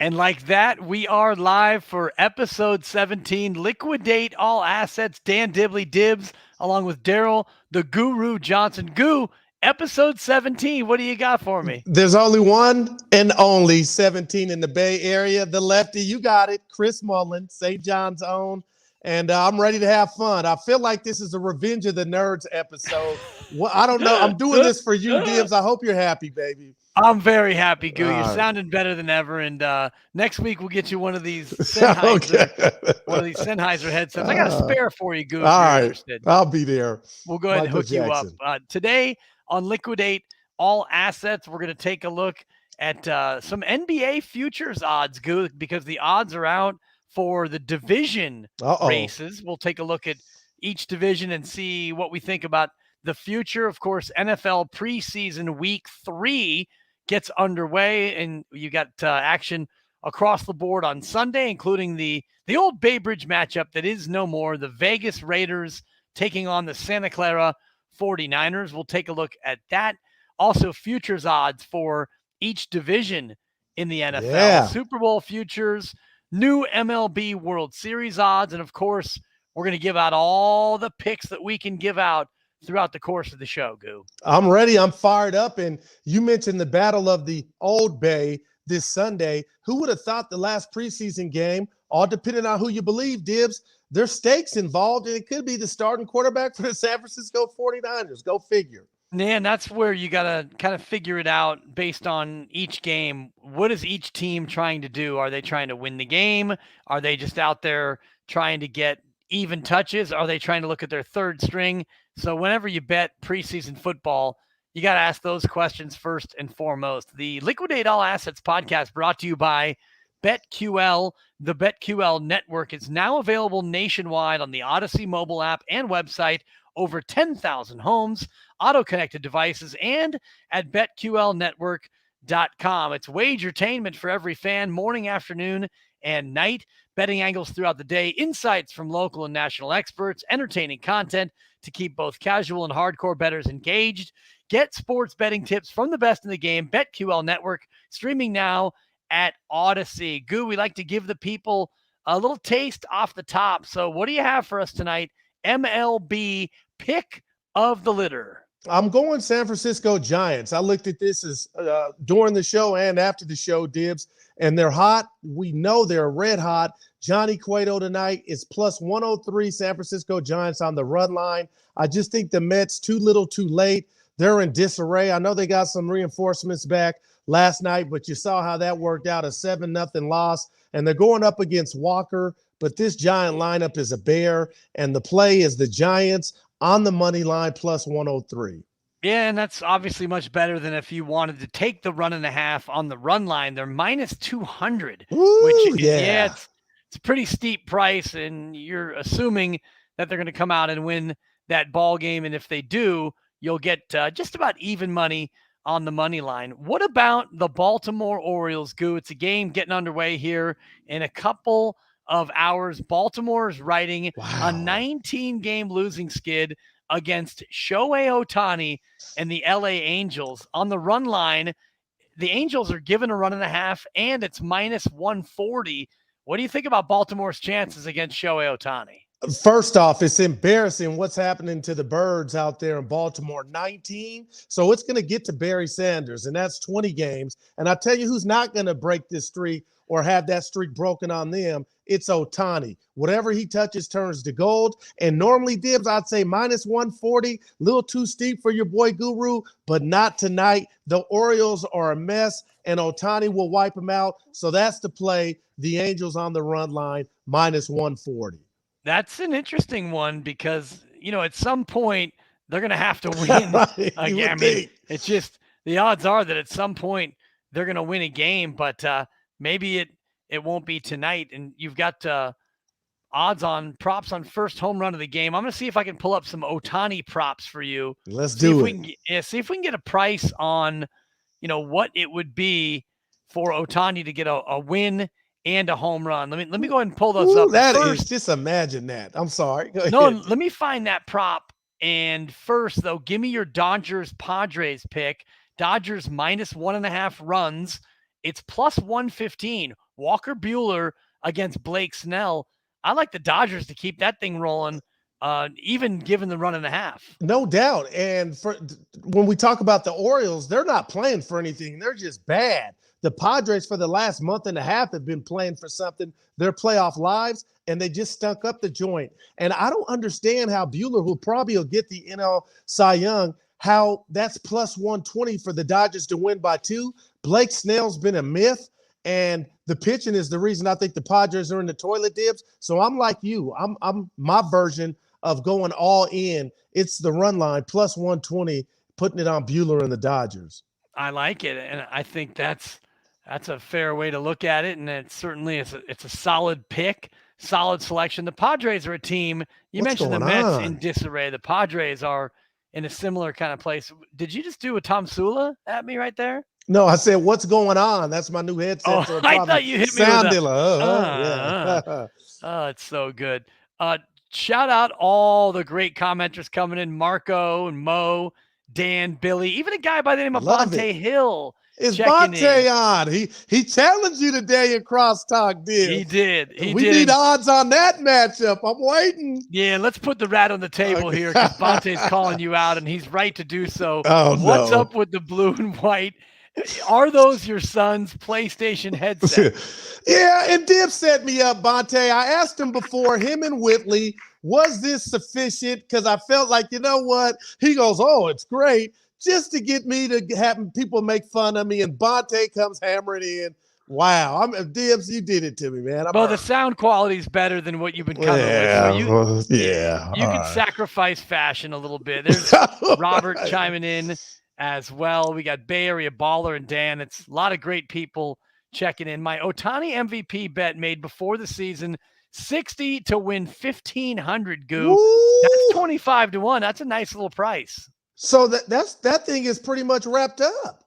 And like that, we are live for episode 17, Liquidate All Assets. Dan Dibley Dibs, along with Daryl, the Guru Johnson. Goo, episode 17. What do you got for me? There's only one and only 17 in the Bay Area. The lefty, you got it. Chris Mullen, St. John's own. And I'm ready to have fun. I feel like this is a Revenge of the Nerds episode. Well, I don't know. I'm doing this for you, Dibs. I hope you're happy, baby. I'm very happy, Goo. You're All sounding better than ever. And next week we'll get you one of these right. Sennheiser, Okay. one of these Sennheiser headsets. I got a spare for you, Goo, if All you're right. interested. I'll be there. We'll go ahead and Michael hook you up. Jackson. Today on Liquidate All Assets, we're going to take a look at some NBA futures odds, Goo, because the odds are out for the division races. We'll take a look at each division and see what we think about the future. Of course, NFL preseason week 3 gets underway, and you got action across the board on Sunday, including the old Bay Bridge matchup that is no more, the Vegas Raiders taking on the Santa Clara 49ers. We'll take a look at that. Also, futures odds for each division in the NFL. Yeah. Super Bowl futures, new MLB World Series odds, and of course, we're going to give out all the picks that we can give out throughout the course of the show, Goo. I'm ready. I'm fired up. And you mentioned the Battle of the Old Bay this Sunday. Who would have thought the last preseason game, all depending on who you believe, Dibs, there's stakes involved, and it could be the starting quarterback for the San Francisco 49ers. Go figure. Man, that's where you got to kind of figure it out based on each game. What is each team trying to do? Are they trying to win the game? Are they just out there trying to get even touches? Are they trying to look at their third string? So whenever you bet preseason football, you got to ask those questions first and foremost. The Liquidate All Assets podcast brought to you by BetQL. The BetQL network is now available nationwide on the Odyssey mobile app and website, over 10,000 homes, auto-connected devices, and at BetQLnetwork.com. It's wagertainment for every fan, morning, afternoon, and night. Betting angles throughout the day, insights from local and national experts, entertaining content to keep both casual and hardcore bettors engaged. Get sports betting tips from the best in the game. BetQL Network, streaming now at Odyssey. Goo, we like to give the people a little taste off the top. So what do you have for us tonight? MLB pick of the litter. I'm going San Francisco Giants. I looked at this as during the show and after the show, Dibs, and they're hot. We know they're red hot. Johnny Cueto tonight is plus 103 San Francisco Giants on the run line. I just think the Mets too little too late. They're in disarray. I know they got some reinforcements back last night, but you saw how that worked out, a 7-0 loss. And they're going up against Walker, but this Giant lineup is a bear, and the play is the Giants on the money line plus 103. Yeah, and that's obviously much better than if you wanted to take the 1.5 on the run line. They're minus 200, Ooh, which it's a pretty steep price, and you're assuming that they're going to come out and win that ball game. And if they do, you'll get just about even money on the money line. What about the Baltimore Orioles, Goo? It's a game getting underway here in a couple of hours. Baltimore is riding a 19-game losing skid against Shohei Ohtani and the LA Angels. On the run line, the Angels are given a 1.5, and it's minus 140. What do you think about Baltimore's chances against Shohei Ohtani? First off, it's embarrassing what's happening to the Birds out there in Baltimore. 19. So it's going to get to Barry Sanders, and that's 20 games. And I tell you who's not going to break this streak or have that streak broken on them. It's Ohtani. Whatever he touches turns to gold. And normally, Dibs, I'd say minus 140, a little too steep for your boy Guru, but not tonight. The Orioles are a mess, and Ohtani will wipe them out. So that's the play. The Angels on the run line, minus 140. That's an interesting one because, at some point they're going to have to win again. I mean, it's just the odds are that at some point they're going to win a game, but maybe it won't be tonight. And you've got odds on props on first home run of the game. I'm going to see if I can pull up some Ohtani props for you. Let's do it. See if we can get a price on, what it would be for Ohtani to get a win and a home run. Let me go ahead and pull those up. That first, is just imagine that. I'm sorry. No, let me find that prop. And first, though, give me your Dodgers Padres pick. Dodgers minus 1.5 runs. It's plus 115. Walker Buehler against Blake Snell. I like the Dodgers to keep that thing rolling, even given the 1.5. No doubt. And when we talk about the Orioles, they're not playing for anything. They're just bad. The Padres for the last month and a half have been playing for something, their playoff lives, and they just stunk up the joint. And I don't understand how Buehler, who probably will get the NL Cy Young, how that's plus 120 for the Dodgers to win by 2. Blake Snell's been a myth, and the pitching is the reason I think the Padres are in the toilet, Dibs. So I'm like you. I'm my version of going all in. It's the run line plus 120, putting it on Buehler and the Dodgers. I like it, and I think that's a fair way to look at it, and it certainly is. It's a solid pick, solid selection. The Padres are a team. You mentioned the Mets in disarray. The Padres are in a similar kind of place. Did you just do a Tom Sula at me right there? No, I said, what's going on? That's my new headset. Oh, so I thought you hit me with yeah. Oh, it's so good. Shout out all the great commenters coming in. Marco and Mo, Dan, Billy, even a guy by the name of Bonte Hill. Is Bonte on? He challenged you today in crosstalk, did he? Did. We need odds on that matchup. I'm waiting. Yeah, let's put the rat on the table here because Bonte's calling you out, and he's right to do so. Oh, What's up with the blue and white? Are those your son's PlayStation headset? Yeah, and Dib set me up, Bonte. I asked him before, him and Whitley, was this sufficient? Because I felt like, you know what? He goes, oh, it's great. Just to get me to have people make fun of me, and Bonte comes hammering in. Wow, Dibs, you did it to me, man. Well, the sound quality is better than what you've been coming with. So you can sacrifice fashion a little bit. There's Robert chiming in as well. We got Bay Area Baller and Dan. It's a lot of great people checking in. My Ohtani MVP bet made before the season, 60 to win 1,500, Goo. Woo! That's 25 to 1. That's a nice little price. So that thing is pretty much wrapped up.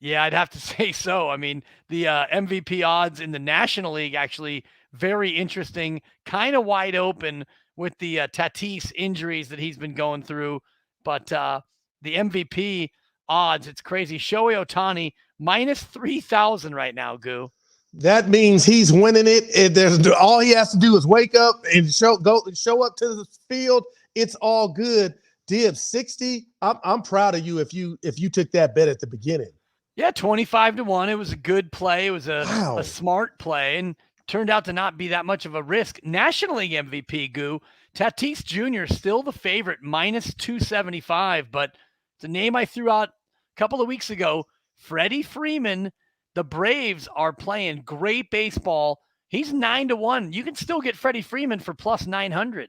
Yeah, I'd have to say so. I mean, the MVP odds in the National League actually very interesting, kind of wide open with the Tatis injuries that he's been going through. But the MVP odds, it's crazy. Shohei Ohtani minus 3,000 right now, Goo. That means he's winning it. All he has to do is wake up and show up to the field. It's all good. Dibs, 60. I'm proud of you if you took that bet at the beginning. Yeah, 25 to 1. It was a good play. It was a smart play and turned out to not be that much of a risk. National League MVP, Goo. Tatis Jr. still the favorite, minus 275, but it's a name I threw out a couple of weeks ago. Freddy Freeman. The Braves are playing great baseball. He's 9 to 1. You can still get Freddy Freeman for plus 900.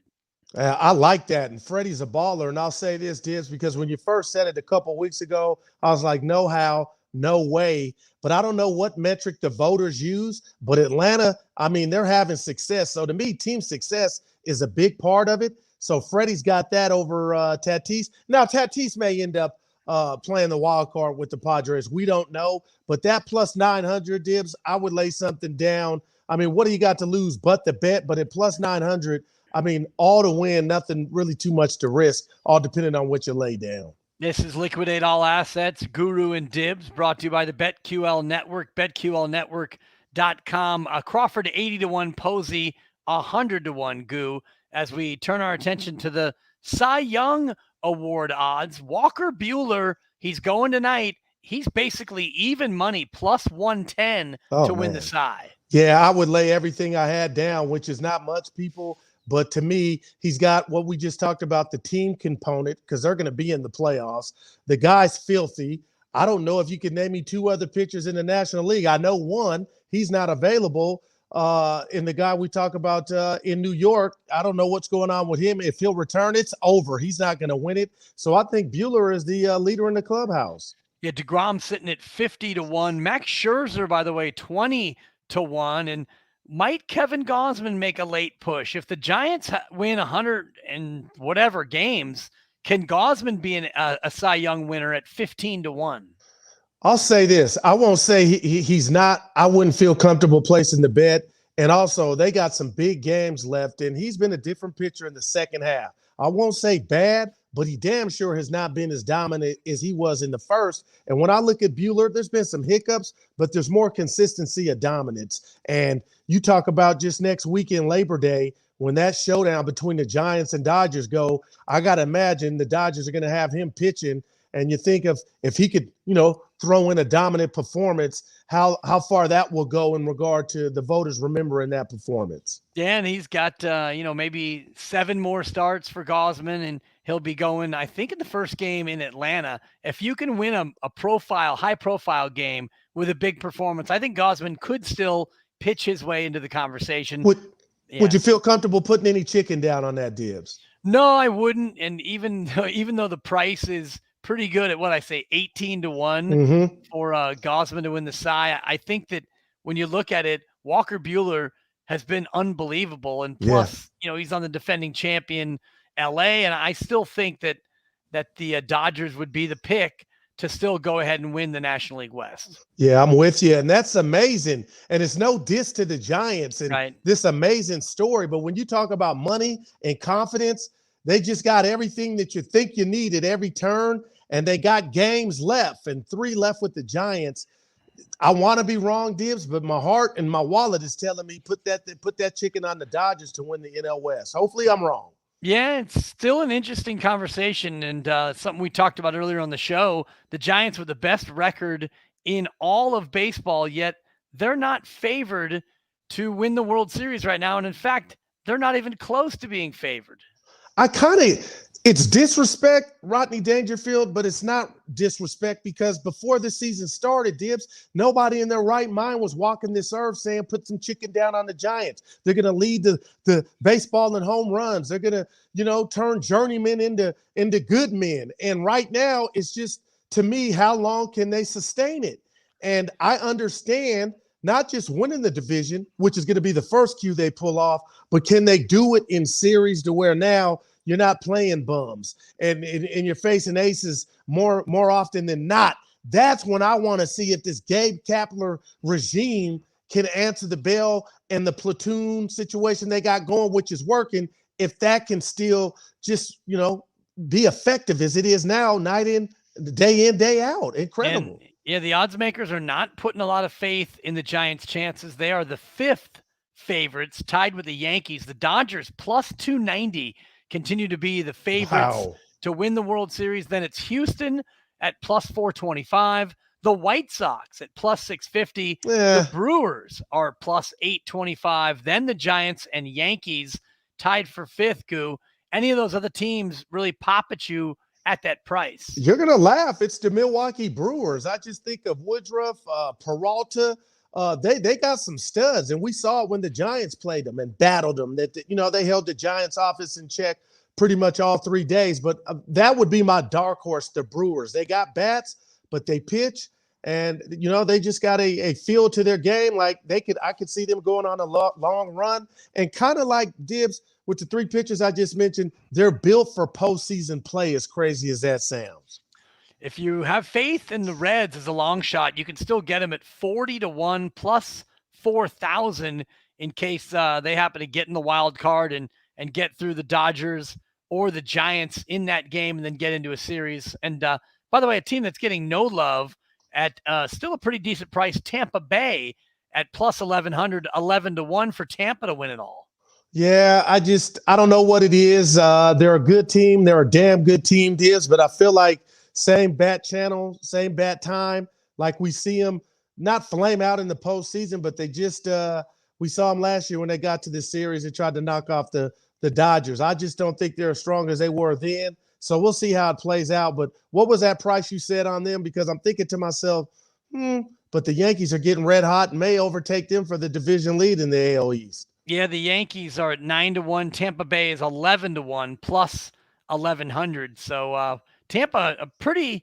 I like that. And Freddie's a baller. And I'll say this, Dibs, because when you first said it a couple of weeks ago, I was like, no how, no way. But I don't know what metric the voters use. But Atlanta, I mean, they're having success. So to me, team success is a big part of it. So Freddie's got that over Tatis. Now, Tatis may end up playing the wild card with the Padres. We don't know. But that plus 900, Dibs, I would lay something down. I mean, what do you got to lose but the bet? But at plus 900, I mean, all to win, nothing really too much to risk, all depending on what you lay down. This is Liquidate All Assets, Guru and Dibs, brought to you by the BetQL Network, betqlnetwork.com. Crawford 80 to 1, Posey 100 to 1, Goo. As we turn our attention to the Cy Young Award odds, Walker Buehler, he's going tonight. He's basically even money, plus 110 to win the Cy. Yeah, I would lay everything I had down, which is not much, people. But to me, he's got what we just talked about, the team component, because they're going to be in the playoffs. The guy's filthy. I don't know if you can name me 2 other pitchers in the National League. I know one. He's not available. And the guy we talk about in New York, I don't know what's going on with him. If he'll return, it's over. He's not going to win it. So I think Buehler is the leader in the clubhouse. Yeah, DeGrom sitting at 50 to 1. Max Scherzer, by the way, 20 to 1. And might Kevin Gausman make a late push? If the Giants win 100 and whatever games, can Gausman be a Cy Young winner at 15 to 1? I'll say this. I won't say he's not. I wouldn't feel comfortable placing the bet. And also, they got some big games left, and he's been a different pitcher in the second half. I won't say bad, but he damn sure has not been as dominant as he was in the first. And when I look at Buehler, there's been some hiccups, but there's more consistency of dominance. And you talk about just next weekend, Labor Day, when that showdown between the Giants and Dodgers go, I got to imagine the Dodgers are going to have him pitching. And you think of if he could, throw in a dominant performance, how far that will go in regard to the voters remembering that performance. Yeah, and he's got, maybe 7 more starts for Gausman, and he'll be going, I think, in the first game in Atlanta. If you can win a high-profile game with a big performance, I think Gausman could still pitch his way into the conversation. Would you feel comfortable putting any chicken down on that, Dibs? No, I wouldn't. And even though the price is pretty good at what I say, 18-1 for Gausman to win the Cy, I think that when you look at it, Walker Buehler has been unbelievable. And plus, he's on the defending champion LA. And I still think that the Dodgers would be the pick to still go ahead and win the National League West. Yeah, I'm with you. And that's amazing. And it's no diss to the Giants and this amazing story. But when you talk about money and confidence, they just got everything that you think you need at every turn. And they got games left and 3 left with the Giants. I want to be wrong, Dibs, but my heart and my wallet is telling me put that chicken on the Dodgers to win the NL West. Hopefully I'm wrong. Yeah, it's still an interesting conversation, and something we talked about earlier on the show. The Giants with the best record in all of baseball, yet they're not favored to win the World Series right now. And in fact, they're not even close to being favored. It's disrespect, Rodney Dangerfield, but it's not disrespect because before the season started, Dibs, nobody in their right mind was walking this earth saying put some chicken down on the Giants. They're going to lead the baseball and home runs. They're going to, turn journeymen into good men. And right now, it's just, to me, how long can they sustain it? And I understand not just winning the division, which is going to be the first cue they pull off, but can they do it in series to where now you're not playing bums and you're facing aces more often than not. That's when I want to see if this Gabe Kapler regime can answer the bell and the platoon situation they got going, which is working, if that can still just, be effective as it is now, day in, day out. Incredible. And, the odds makers are not putting a lot of faith in the Giants' chances. They are the 5th favorites, tied with the Yankees. The Dodgers plus 290 continue to be the favorites to win the World Series. Then it's Houston at plus 425. The White Sox at plus 650. The Brewers are plus 825. Then the Giants and Yankees tied for 5th, Goo. Any of those other teams really pop at you at that price? You're going to laugh. It's the Milwaukee Brewers. I just think of Woodruff, Peralta. They got some studs, and we saw it when the Giants played them and battled them. That they held the Giants' offense in check pretty much all 3 days. But that would be my dark horse, the Brewers. They got bats, but they pitch, and they just got a feel to their game. Like I could see them going on a long run, and kind of like Dibs with the 3 pitchers I just mentioned. They're built for postseason play. As crazy as that sounds. If you have faith in the Reds as a long shot, you can still get them at 40-1 plus 4,000 in case they happen to get in the wild card and get through the Dodgers or the Giants in that game and then get into a series. And by the way, a team that's getting no love at still a pretty decent price, Tampa Bay at plus 1,100, 11-1 for Tampa to win it all. Yeah, I don't know what it is. They're a good team. They're a damn good team, Dibs, but I feel like same bat channel, same bat time. Like we see them not flame out in the postseason, but they just we saw them last year when they got to this series and tried to knock off the Dodgers. I just don't think they're as strong as they were then. So we'll see how it plays out. But what was that price you said on them? Because I'm thinking to myself, but the Yankees are getting red hot and may overtake them for the division lead in the AL East. Yeah, the Yankees are at 9-1. Tampa Bay is 11-1 plus 1,100. So Tampa, a pretty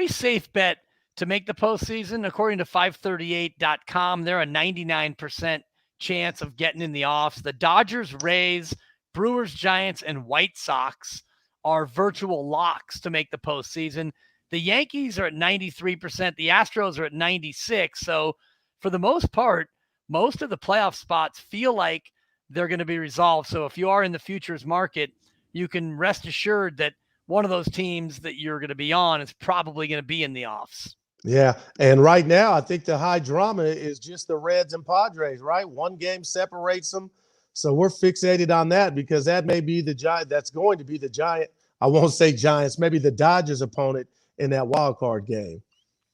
safe bet to make the postseason. According to 538.com, they're a 99% chance of getting in the offs. The Dodgers, Rays, Brewers, Giants, and White Sox are virtual locks to make the postseason. The Yankees are at 93%. The Astros are at 96%. So for the most part, most of the playoff spots feel like they're going to be resolved. So if you are in the futures market, you can rest assured that one of those teams that you're going to be on is probably going to be in the offs. Yeah, and right now I think the high drama is just the Reds and Padres, right? One game separates them. So we're fixated on that because that may be the Giant. That's going to be the Giant. I won't say Giants, maybe the Dodgers opponent in that wild card game.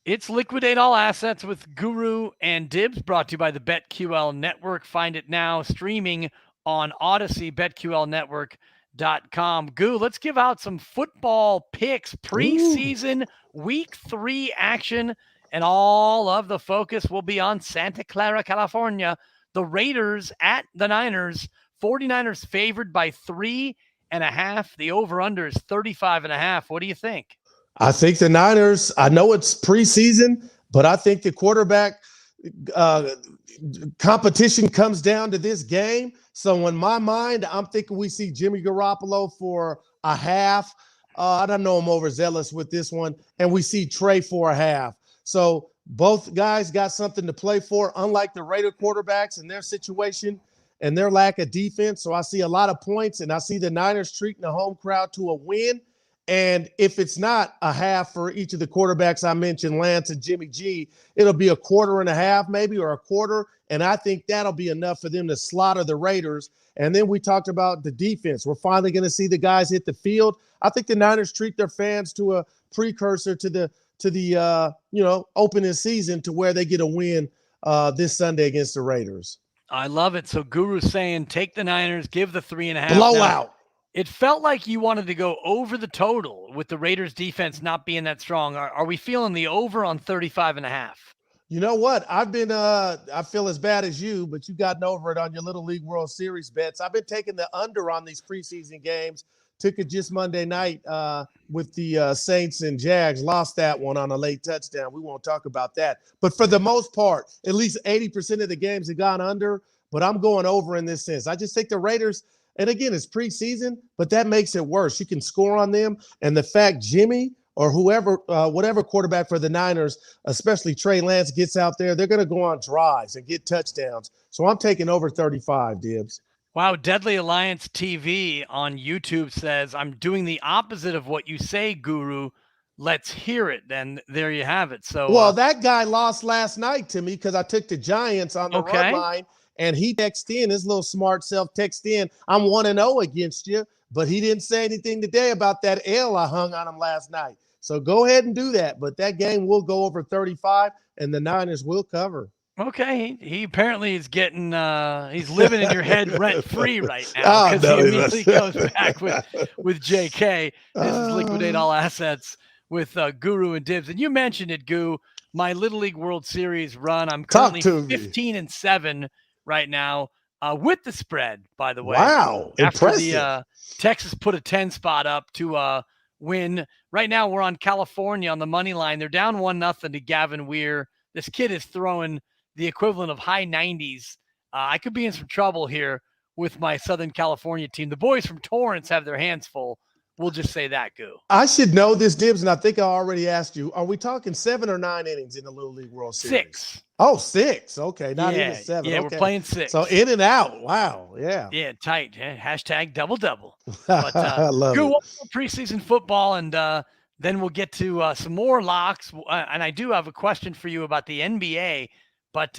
It's Liquidate All Assets with Guru and Dibs, brought to you by the BetQL Network. Find it now streaming on Odyssey, betqlnetwork.com. Goo, let's give out some football picks, preseason week 3 action, and all of the focus will be on Santa Clara, California. The Raiders at the Niners, 49ers favored by 3.5. The over-under is 35.5. What do you think? I think the Niners, I know it's preseason, but I think the quarterback competition comes down to this game. So in my mind, I'm thinking we see Jimmy Garoppolo for a half. I don't know, I'm overzealous with this one. And we see Trey for a half. So both guys got something to play for, unlike the Raider quarterbacks in their situation and their lack of defense. So I see a lot of points, and I see the Niners treating the home crowd to a win. And if it's not a half for each of the quarterbacks I mentioned, Lance and Jimmy G, it'll be a 1.25 maybe, or a quarter. And I think that'll be enough for them to slaughter the Raiders. And then we talked about the defense. We're finally going to see the guys hit the field. I think the Niners treat their fans to a precursor to the opening season, to where they get a win this Sunday against the Raiders. I love it. So Guru's saying take the Niners, give the 3.5. Blowout. Now, it felt like you wanted to go over the total with the Raiders defense not being that strong. Are we feeling the over on 35.5? You know what? I feel as bad as you, but you gotten over it on your Little League World Series bets. I've been taking the under on these preseason games. Took it just Monday night with the Saints and Jags. Lost that one on a late touchdown. We won't talk about that. But for the most part, at least 80% of the games have gone under. But I'm going over in this sense. I just think the Raiders, and again, it's preseason, but that makes it worse. You can score on them. And the fact Jimmy or whoever, whatever quarterback for the Niners, especially Trey Lance, gets out there, they're going to go on drives and get touchdowns. So I'm taking over 35, Dibs. Wow, Deadly Alliance TV on YouTube says, I'm doing the opposite of what you say, Guru. Let's hear it. Then there you have it. So, well, that guy lost last night to me because I took the Giants on the run line, and he texted in, his little smart self texted in, I'm 1-0 against you, but he didn't say anything today about that L I hung on him last night. So go ahead and do that. But that game will go over 35, and the Niners will cover. Okay, he apparently is getting he's living in your head rent free right now, because he immediately goes back with JK. This is Liquidate All Assets with Guru and Dibs. And you mentioned it, Goo, my Little League World Series run. I'm currently 15-7 right now with the spread, by the way. Wow, after impressive. The Texas put a 10 spot up to win. Right now we're on California on the money line. They're down 1-0 to Gavin Weir. This kid is throwing the equivalent of high 90s. I could be in some trouble here with my Southern California team. The boys from Torrance have their hands full. We'll just say that, Goo. I should know this, Dibs, and I think I already asked you. Are we talking 7 or 9 innings in the Little League World Series? 6. Oh, 6. Okay, not even 7. Yeah, okay. We're playing 6. So in and out. Wow, yeah. Yeah, tight. Hashtag double-double. But I love Goo, it. Preseason football, and then we'll get to some more locks. And I do have a question for you about the NBA. But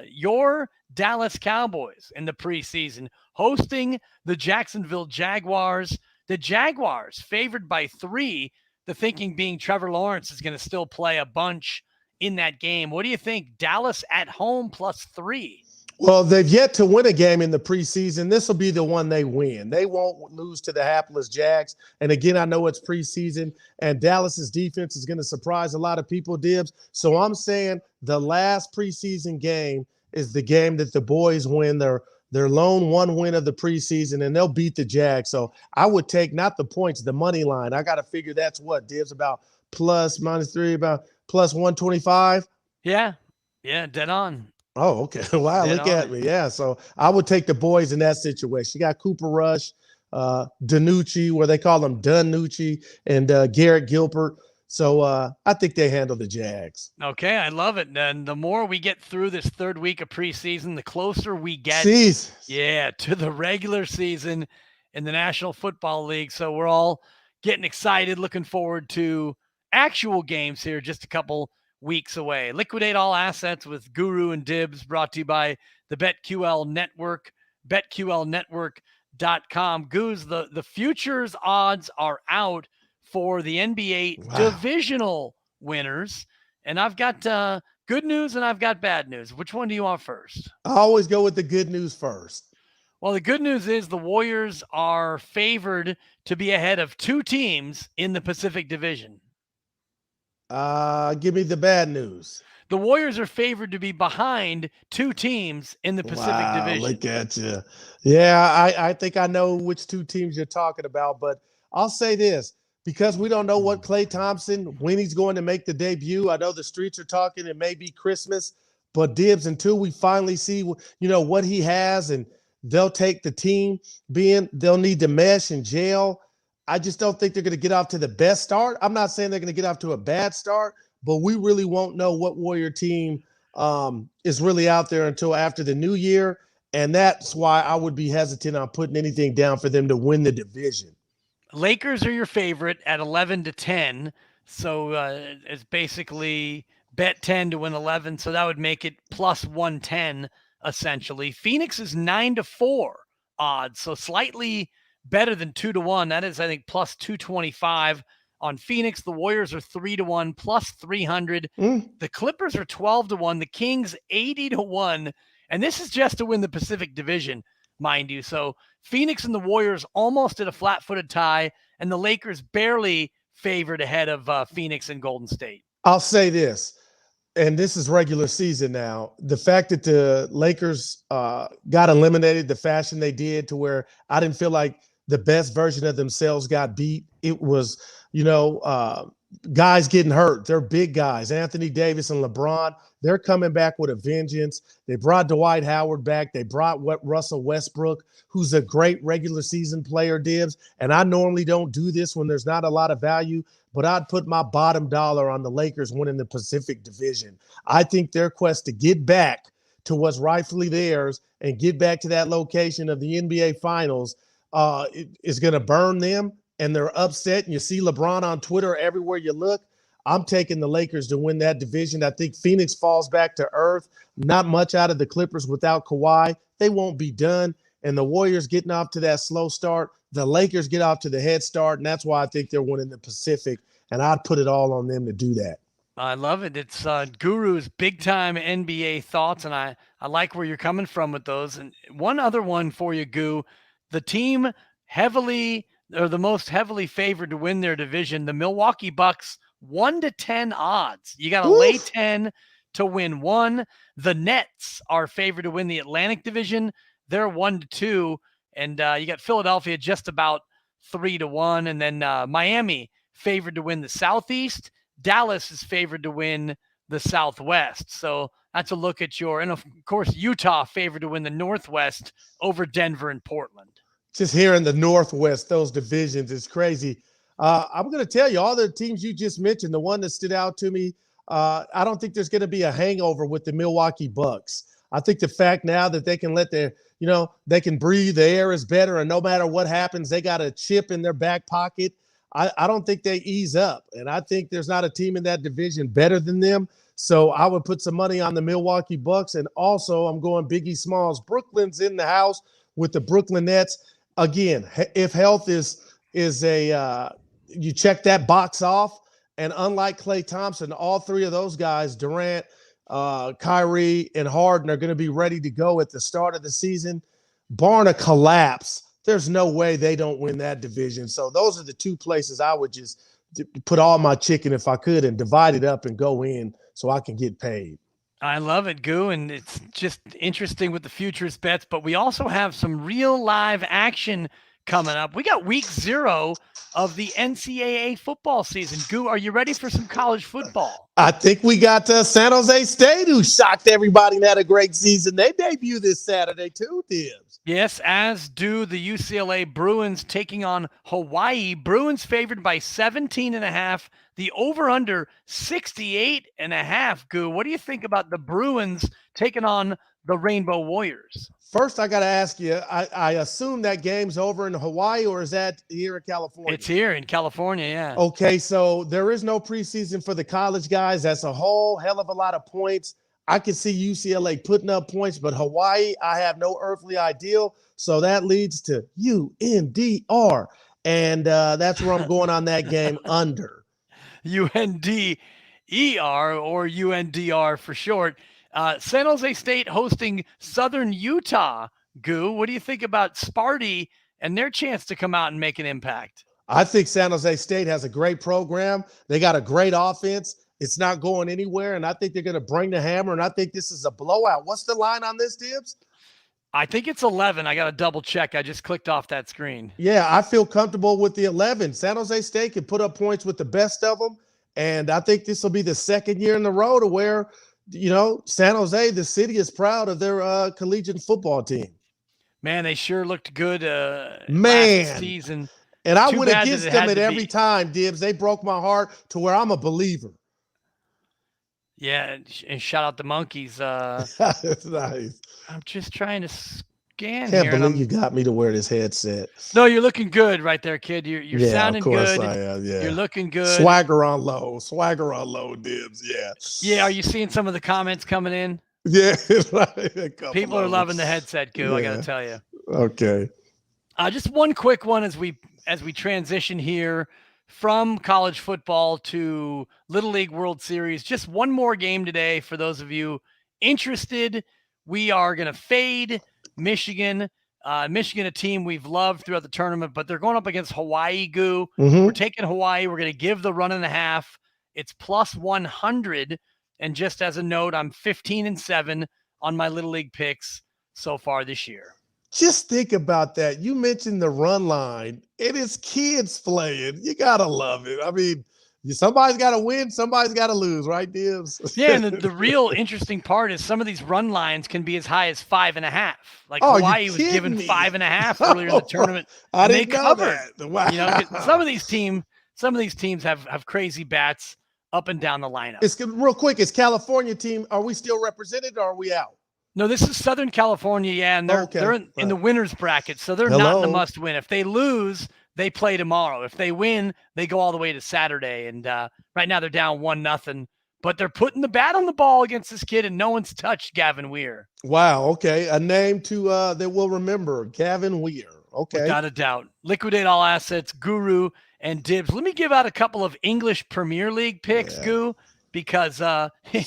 your Dallas Cowboys in the preseason hosting the Jacksonville Jaguars. The Jaguars favored by 3. The thinking being Trevor Lawrence is going to still play a bunch in that game. What do you think? Dallas at home +3. Well, they've yet to win a game in the preseason. This will be the one they win. They won't lose to the hapless Jags. And again, I know it's preseason, and Dallas's defense is going to surprise a lot of people, Dibs. So I'm saying the last preseason game is the game that the boys win their lone one win of the preseason, and they'll beat the Jags. So I would take not the points, the money line. I got to figure that's what, Dibs, about +-3, about +125. Yeah, dead on. Oh, okay. Wow, look at me. Yeah, so I would take the boys in that situation. You got Cooper Rush, Danucci, where they call him Danucci, and Garrett Gilbert. So I think they handle the Jags. Okay, I love it. And the more we get through this third week of preseason, the closer we get to the regular season in the National Football League. So we're all getting excited, looking forward to actual games here just a couple weeks away. Liquidate All Assets with Guru and Dibs, brought to you by the BetQL Network, betqlnetwork.com. Goose, the futures odds are out for the NBA divisional winners, and I've got good news and I've got bad news. Which one do you want first? I always go with the good news first. Well, the good news is the Warriors are favored to be ahead of two teams in the Pacific Division. Give me the bad news. The Warriors are favored to be behind two teams in the Pacific Division. Look at you. Yeah, I think I know which two teams you're talking about, but I'll say this. Because we don't know what Klay Thompson, when he's going to make the debut. I know the streets are talking it may be Christmas, but Dibs, until we finally see, what he has, and they'll take the team they'll need to mesh and gel. I just don't think they're going to get off to the best start. I'm not saying they're going to get off to a bad start, but we really won't know what Warrior team is really out there until after the new year. And that's why I would be hesitant on putting anything down for them to win the division. Lakers are your favorite at 11-10. So it's basically bet 10 to win 11. So that would make it plus 110, essentially. Phoenix is 9-4 odds. So slightly better than 2-1. That is, I think, plus 225 on Phoenix. The Warriors are 3-1, plus 300. The Clippers are 12-1. The Kings 80-1. And this is just to win the Pacific Division, mind you. So Phoenix and the Warriors almost at a flat-footed tie, and the Lakers barely favored ahead of Phoenix and Golden State. I'll say this, and this is regular season now. The fact that the Lakers got eliminated the fashion they did, to where I didn't feel like the best version of themselves got beat. It was, guys getting hurt. They're big guys. Anthony Davis and LeBron, they're coming back with a vengeance. They brought Dwight Howard back. They brought Russell Westbrook, who's a great regular season player, Dibs. And I normally don't do this when there's not a lot of value, but I'd put my bottom dollar on the Lakers winning the Pacific Division. I think their quest to get back to what's rightfully theirs and get back to that location of the NBA Finals is going to burn them. And they're upset. And you see LeBron on Twitter everywhere you look. I'm taking the Lakers to win that division. I think Phoenix falls back to earth. Not much out of the Clippers without Kawhi. They won't be done. And the Warriors getting off to that slow start. The Lakers get off to the head start. And that's why I think they're winning the Pacific. And I'd put it all on them to do that. I love it. It's Guru's big-time NBA thoughts, and I like where you're coming from with those. And one other one for you, Gu. The team the most heavily favored to win their division, the Milwaukee Bucks, 1-10 odds. You got to lay 10 to win 1. The Nets are favored to win the Atlantic Division. They're 1-2. And you got Philadelphia just about 3-1. And then Miami favored to win the Southeast. Dallas is favored to win the Southwest. So that's a look at and of course, Utah favored to win the Northwest over Denver and Portland. Just here in the Northwest, those divisions is crazy. I'm going to tell you, all the teams you just mentioned, the one that stood out to me, I don't think there's going to be a hangover with the Milwaukee Bucks. I think the fact now that they can they can breathe, the air is better, and no matter what happens, they got a chip in their back pocket. I don't think they ease up, and I think there's not a team in that division better than them. So I would put some money on the Milwaukee Bucks, and also I'm going Biggie Smalls. Brooklyn's in the house with the Brooklyn Nets. Again, if health is you check that box off, and unlike Klay Thompson, all three of those guys, Durant, Kyrie, and Harden, are going to be ready to go at the start of the season. Barring a collapse, there's no way they don't win that division. So those are the two places I would just put all my chicken, if I could, and divide it up and go in so I can get paid. I love it, Gu, and it's just interesting with the futures bets, but we also have some real live action coming up. We got week 0 of the NCAA football season. Gu, are you ready for some college football? I think we got San Jose State, who shocked everybody and had a great season. They debut this Saturday too, Dibs. Yes, as do the UCLA Bruins taking on Hawaii. Bruins favored by 17.5. The over-under 68.5, Goo. What do you think about the Bruins taking on the Rainbow Warriors? First, I got to ask you, I assume that game's over in Hawaii, or is that here in California? It's here in California, yeah. Okay, so there is no preseason for the college guys. That's a whole hell of a lot of points. I can see UCLA putting up points, but Hawaii, I have no earthly idea. So that leads to UNDR. And that's where I'm going on that game, under. UNDER, or UNDR for short. San Jose State hosting Southern Utah. Goo, what do you think about Sparty and their chance to come out and make an impact? I think San Jose State has a great program. They got a great offense. It's not going anywhere, and I think they're going to bring the hammer, and I think this is a blowout. What's the line on this, Dibs? I think it's 11. I got to double check. I just clicked off that screen. Yeah, I feel comfortable with the 11. San Jose State can put up points with the best of them, and I think this will be the second year in a row to where, San Jose, the city, is proud of their collegiate football team. Man, they sure looked good last season. And I went against them at every time, Dibs. They broke my heart to where I'm a believer. Yeah, and shout out the Monkeys. That's nice. I'm just trying to scan here. Can't believe you got me to wear this headset. No, you're looking good right there, kid. You're sounding good. Of course I am, yeah. You're looking good. Swagger on low, Dibs, yeah. Yeah, are you seeing some of the comments coming in? Yeah. People are loving the headset, Goo, I got to tell you. Okay. Just one quick one as we transition here from college football to Little League World Series. Just one more game today for those of you interested. We are going to fade Michigan. Michigan, a team we've loved throughout the tournament, but they're going up against Hawaii, Goo. Mm-hmm. We're taking Hawaii. We're going to give the 1.5. It's plus 100. And just as a note, I'm 15-7 on my Little League picks so far this year. Just think about that. You mentioned the run line. It is kids playing. You got to love it. I mean, somebody's got to win. Somebody's got to lose, right, Dibs? Yeah, and the real interesting part is some of these run lines can be as high as 5.5. Like Hawaii was given 5.5 earlier in the tournament. I didn't know that. Wow. Some of these teams have crazy bats up and down the lineup. It's real quick. It's California team. Are we still represented, or are we out? No, this is Southern California, yeah, and they're in the winner's bracket, so they're not in the must-win. If they lose, they play tomorrow. If they win, they go all the way to Saturday, and right now they're down 1-0, but they're putting the bat on the ball against this kid, and no one's touched Gavin Weir. Wow, okay, a name that we'll remember, Gavin Weir. Okay. Without a doubt. Liquidate All Assets, Guru, and Dibs. Let me give out a couple of English Premier League picks, Goo, because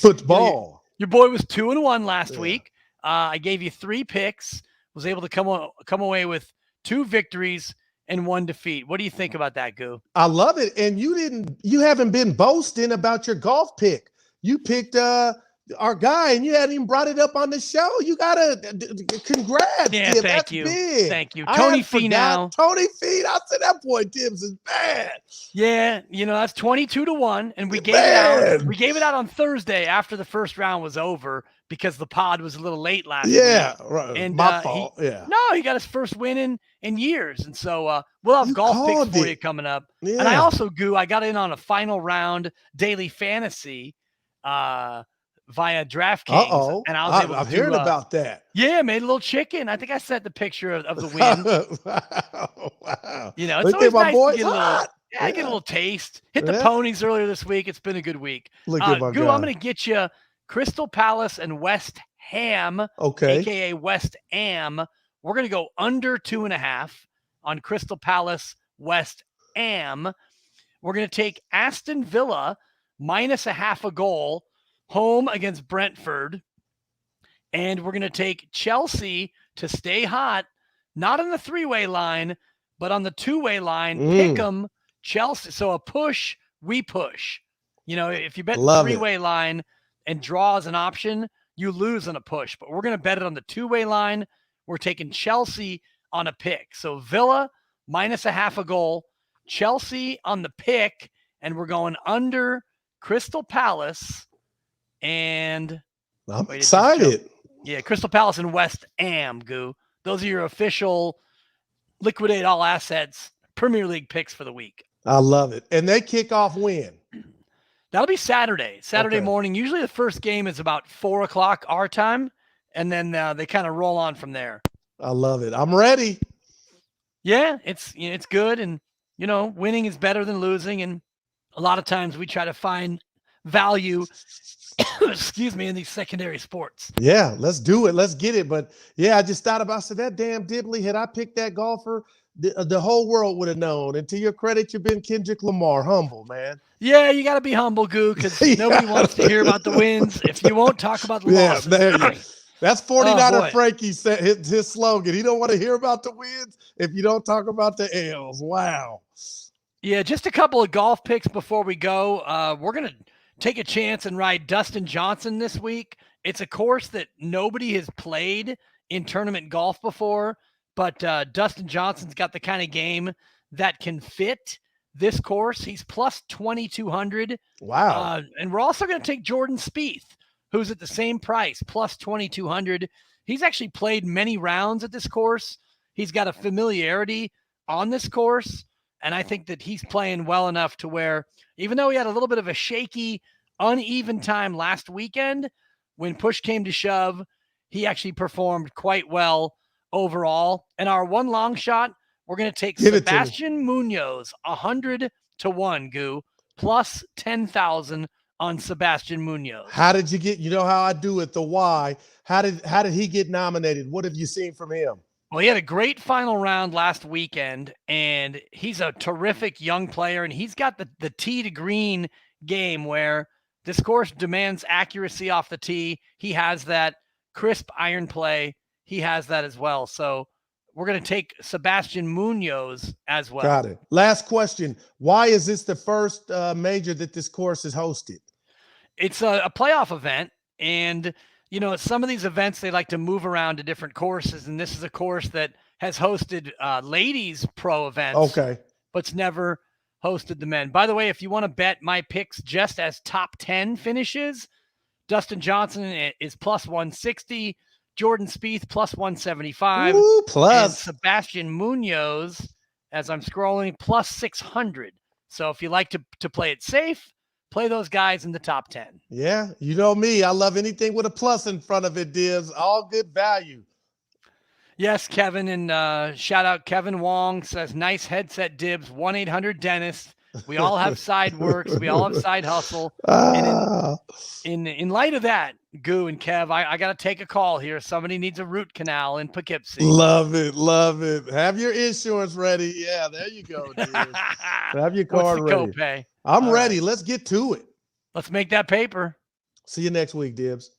football. Your boy was 2-1 last week. I gave you 3 picks, was able to come away with 2 victories and 1 defeat. What do you think about that, Goo? I love it. And you haven't been boasting about your golf pick. You picked our guy, and you hadn't even brought it up on the show. You gotta congrats. Yeah, Tim. thank you. Big. Thank you. Tony Finau. Tony Finau. To that point, Tibbs is bad. Yeah, that's 22-1, and we gave it out. We gave it out on Thursday after the first round was over because the pod was a little late last week. Yeah, right. And my fault. he got his first win in years, and so we'll have golf picks for you coming up. Yeah. And I also, Goo, I got in on a final round daily fantasy via DraftKings, and I was able to heard about that. Yeah, made a little chicken. I think I sent the picture of the win. Wow. It's look always at nice to get a little taste. Hit the ponies earlier this week. It's been a good week. Look at my Goo, I'm going to get you Crystal Palace and West Ham, a.k.a. West Ham. We're going to go under 2.5 on Crystal Palace, West Ham. We're going to take Aston Villa minus -0.5 goal home against Brentford. And we're going to take Chelsea to stay hot, not on the 3-way line, but on the 2-way line. Pick 'em, Chelsea. So a push, we push. If you bet the 3-way line and draw as an option, you lose on a push. But we're going to bet it on the 2-way line. We're taking Chelsea on a pick. So Villa minus -0.5 goal, Chelsea on the pick, and we're going under Crystal Palace. And I'm excited. Yeah, Crystal Palace and West Ham, Goo. Those are your official Liquidate All Assets Premier League picks for the week. I love it. And they kick off when? That'll be Saturday Okay. morning. Usually the first game is about 4 o'clock our time, and then they kind of roll on from there. I love it. I'm ready. Yeah, it's good, and winning is better than losing, and a lot of times we try to find value excuse me, in these secondary sports. Yeah, let's do it. Let's get it. But yeah, I just thought about, I said, that damn Dibley, had I picked that golfer, the whole world would have known. And to your credit, you've been Kendrick Lamar. Humble, man. Yeah, you got to be humble, Goo, because nobody wants to hear about the wins if you won't talk about the losses. There you go. That's 49er Frankie said his slogan. He don't want to hear about the wins if you don't talk about the L's. Wow. Yeah, just a couple of golf picks before we go. We're going to take a chance and ride Dustin Johnson this week. It's a course that nobody has played in tournament golf before, but Dustin Johnson's got the kind of game that can fit this course. He's plus 2,200. Wow. And we're also going to take Jordan Spieth, who's at the same price, plus 2,200. He's actually played many rounds at this course. He's got a familiarity on this course, and I think that he's playing well enough to where, even though he had a little bit of a shaky, uneven time last weekend, when push came to shove, he actually performed quite well overall. And our one long shot, we're going to take Sebastian Munoz, 100-1, Goo, plus 10,000 on Sebastian Munoz. How did you get, how I do it, the why? How did he get nominated? What have you seen from him? Well, he had a great final round last weekend, and he's a terrific young player, and he's got the tee to green game where this course demands accuracy off the tee. He has that crisp iron play. He has that as well. So we're going to take Sebastian Munoz as well. Got it. Last question. Why is this the first major that this course has hosted? It's a playoff event, and some of these events, they like to move around to different courses, and this is a course that has hosted ladies pro events. Okay. But it's never hosted the men. By the way, if you want to bet my picks just as top 10 finishes, Dustin Johnson is plus 160, Jordan Spieth plus 175, plus, and Sebastian Munoz, as I'm scrolling, plus 600. So if you like to play it safe, play those guys in the top 10. Yeah, you know me. I love anything with a plus in front of it, Dibs. All good value. Yes, Kevin, and shout out Kevin Wong says, nice headset, Dibs, 1-800-DENTIST. We all have side works. We all have side hustle. And in light of that, Goo and Kev, I got to take a call here. Somebody needs a root canal in Poughkeepsie. Love it. Love it. Have your insurance ready. Yeah, there you go, Dibs. Have your card ready. Copay? I'm ready. Let's get to it. Let's make that paper. See you next week, Dibs.